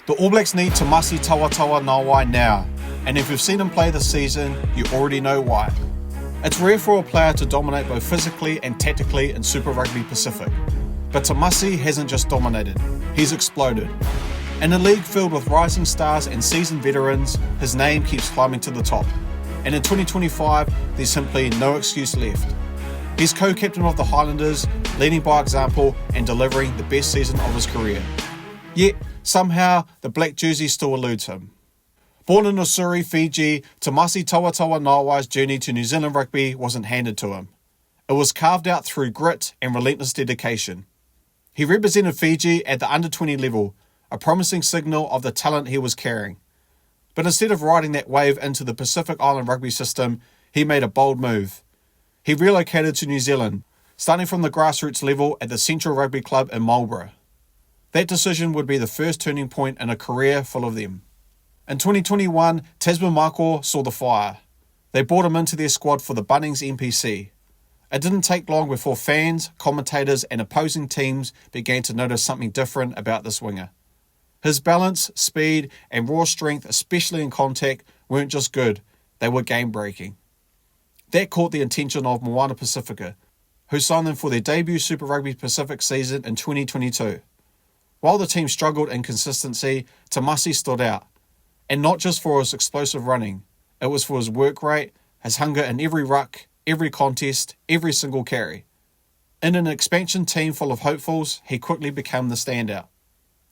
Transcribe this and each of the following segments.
The All Blacks need Timoci Tavatavanawai now, and if you've seen him play this season, you already know why. It's rare for a player to dominate both physically and tactically in Super Rugby Pacific. But Timoci hasn't just dominated, he's exploded. In a league filled with rising stars and seasoned veterans, his name keeps climbing to the top. And in 2025, there's simply no excuse left. He's co-captain of the Highlanders, leading by example and delivering the best season of his career. Yet, somehow, the black jersey still eludes him. Born in Stanstore, Fiji, Timoci Tavatavanawai's journey to New Zealand rugby wasn't handed to him. It was carved out through grit and relentless dedication. He represented Fiji at the under-20 level, a promising signal of the talent he was carrying. But instead of riding that wave into the Pacific Island rugby system, he made a bold move. He relocated to New Zealand, starting from the grassroots level at the Central Rugby Club in Marlborough. That decision would be the first turning point in a career full of them. In 2021, Tasman Michael saw the fire. They brought him into their squad for the Bunnings NPC. It didn't take long before fans, commentators and opposing teams began to notice something different about this winger. His balance, speed and raw strength, especially in contact, weren't just good, they were game-breaking. That caught the attention of Moana Pasifika, who signed them for their debut Super Rugby Pacific season in 2022. While the team struggled in consistency, Timoci stood out. And not just for his explosive running, it was for his work rate, his hunger in every ruck, every contest, every single carry. In an expansion team full of hopefuls, he quickly became the standout.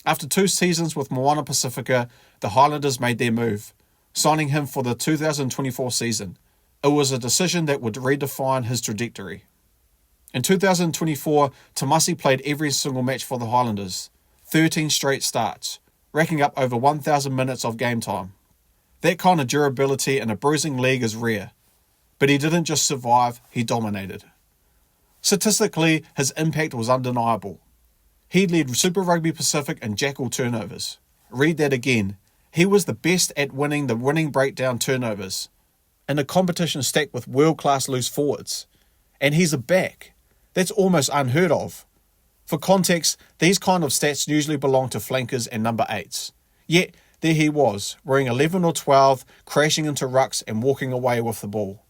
After 2 seasons with Moana Pasifika, the Highlanders made their move, signing him for the 2024 season. It was a decision that would redefine his trajectory. In 2024, Timoci played every single match for the Highlanders, 13 straight starts, racking up over 1,000 minutes of game time. That kind of durability in a bruising league is rare. But he didn't just survive, he dominated. Statistically, his impact was undeniable. He led Super Rugby Pacific in jackal turnovers. Read that again. He was the best at winning the winning breakdown turnovers, in a competition stacked with world-class loose forwards. And he's a back. That's almost unheard of. For context, these kind of stats usually belong to flankers and number 8s. Yet, there he was, wearing 11 or 12, crashing into rucks and walking away with the ball.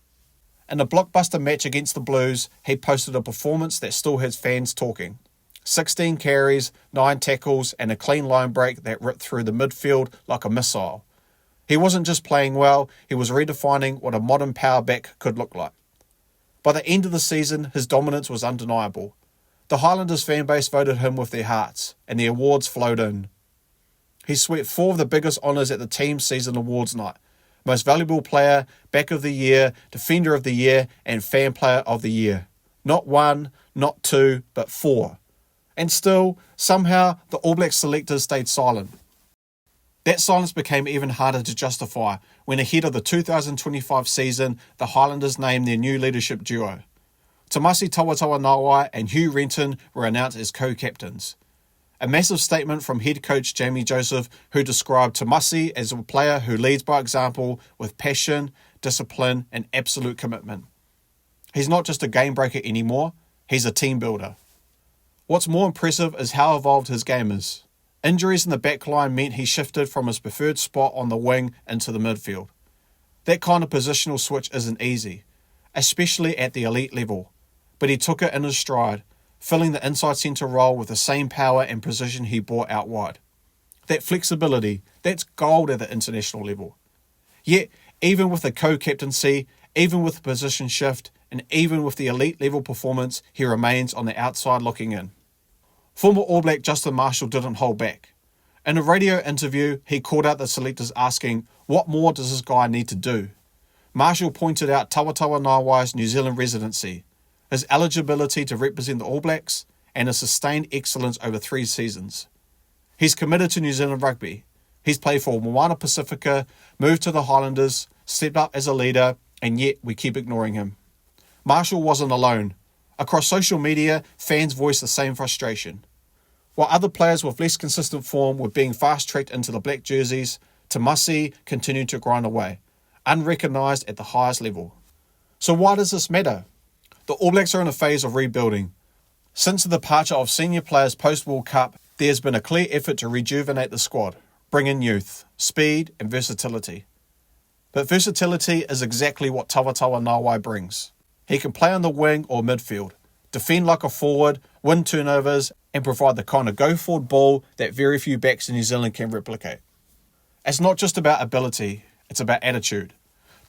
In a blockbuster match against the Blues, he posted a performance that still has fans talking. 16 carries, 9 tackles, and a clean line break that ripped through the midfield like a missile. He wasn't just playing well, he was redefining what a modern power back could look like. By the end of the season, his dominance was undeniable. The Highlanders fanbase voted him with their hearts, and the awards flowed in. He swept 4 of the biggest honours at the team season awards night. Most Valuable Player, Back of the Year, Defender of the Year, and Fan Player of the Year. Not 1, not 2, but 4. And still, somehow, the All Blacks selectors stayed silent. That silence became even harder to justify when ahead of the 2025 season, the Highlanders named their new leadership duo. Timoci Tavatavanawai and Hugh Renton were announced as co-captains. A massive statement from head coach Jamie Joseph, who described Timoci as a player who leads by example with passion, discipline and absolute commitment. He's not just a game breaker anymore, he's a team builder. What's more impressive is how evolved his game is. Injuries in the back line meant he shifted from his preferred spot on the wing into the midfield. That kind of positional switch isn't easy, especially at the elite level, but he took it in his stride, filling the inside centre role with the same power and precision he brought out wide. That flexibility, that's gold at the international level. Yet, even with the co-captaincy, even with the position shift, and even with the elite level performance, he remains on the outside looking in. Former All Black Justin Marshall didn't hold back. In a radio interview, he called out the selectors asking, what more does this guy need to do? Marshall pointed out Tavatavanawai's New Zealand residency, his eligibility to represent the All Blacks, and his sustained excellence over 3 seasons. He's committed to New Zealand rugby. He's played for Moana Pasifika, moved to the Highlanders, stepped up as a leader, and yet we keep ignoring him. Marshall wasn't alone. Across social media, fans voiced the same frustration. While other players with less consistent form were being fast-tracked into the black jerseys, Timoci continued to grind away, unrecognised at the highest level. So why does this matter? The All Blacks are in a phase of rebuilding. Since the departure of senior players post-World Cup, there's been a clear effort to rejuvenate the squad, bring in youth, speed and versatility. But versatility is exactly what Tavatavanawai brings. He can play on the wing or midfield, defend like a forward, win turnovers and provide the kind of go-forward ball that very few backs in New Zealand can replicate. It's not just about ability, it's about attitude.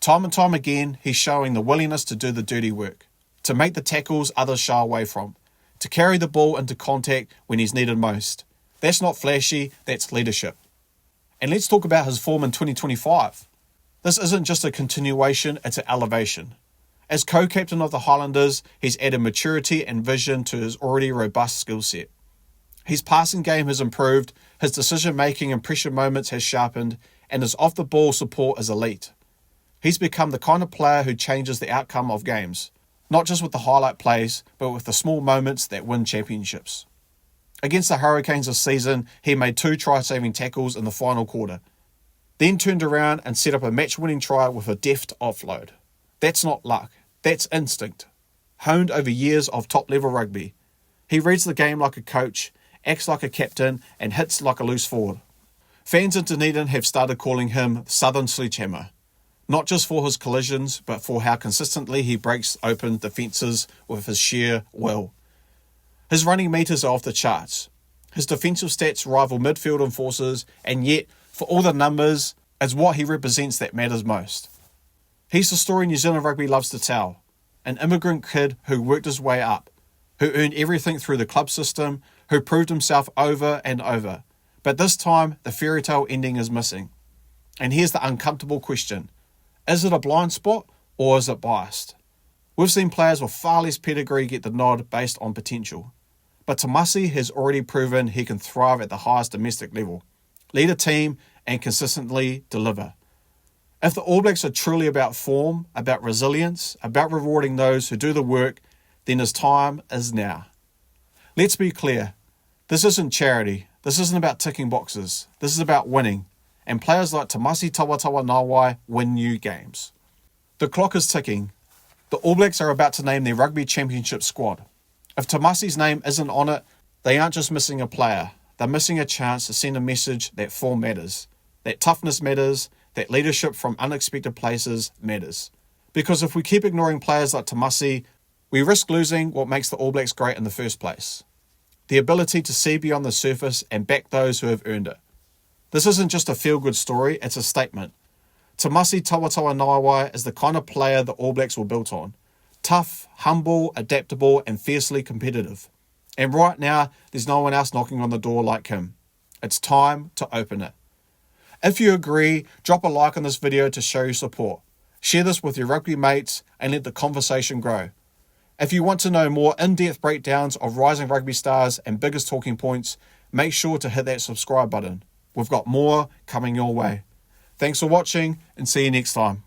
Time and time again, he's showing the willingness to do the dirty work, to make the tackles others shy away from, to carry the ball into contact when he's needed most. That's not flashy, that's leadership. And let's talk about his form in 2025. This isn't just a continuation, it's an elevation. As co-captain of the Highlanders, he's added maturity and vision to his already robust skill set. His passing game has improved, his decision-making and pressure moments has sharpened, and his off-the-ball support is elite. He's become the kind of player who changes the outcome of games, not just with the highlight plays, but with the small moments that win championships. Against the Hurricanes this season, he made 2 try-saving tackles in the final quarter, then turned around and set up a match-winning try with a deft offload. That's not luck, that's instinct, honed over years of top-level rugby. He reads the game like a coach, acts like a captain, and hits like a loose forward. Fans in Dunedin have started calling him Southern Sledgehammer, not just for his collisions, but for how consistently he breaks open defences with his sheer will. His running metres are off the charts. His defensive stats rival midfield enforcers, and yet, for all the numbers, it's what he represents that matters most. He's the story New Zealand rugby loves to tell. An immigrant kid who worked his way up, who earned everything through the club system, who proved himself over and over. But this time, the fairy tale ending is missing. And here's the uncomfortable question. Is it a blind spot or is it biased? We've seen players with far less pedigree get the nod based on potential. But Timoci has already proven he can thrive at the highest domestic level, lead a team and consistently deliver. If the All Blacks are truly about form, about resilience, about rewarding those who do the work, then his time is now. Let's be clear, this isn't charity, this isn't about ticking boxes, this is about winning, and players like Timoci Tavatavanawai win new games. The clock is ticking. The All Blacks are about to name their Rugby Championship squad. If Timoci's name isn't on it, they aren't just missing a player, they're missing a chance to send a message that form matters, that toughness matters, that leadership from unexpected places matters. Because if we keep ignoring players like Timoci, we risk losing what makes the All Blacks great in the first place. The ability to see beyond the surface and back those who have earned it. This isn't just a feel-good story, it's a statement. Timoci Tavatavanawai is the kind of player the All Blacks were built on. Tough, humble, adaptable and fiercely competitive. And right now, there's no one else knocking on the door like him. It's time to open it. If you agree, drop a like on this video to show your support. Share this with your rugby mates and let the conversation grow. If you want to know more in-depth breakdowns of rising rugby stars and biggest talking points, make sure to hit that subscribe button. We've got more coming your way. Thanks for watching and see you next time.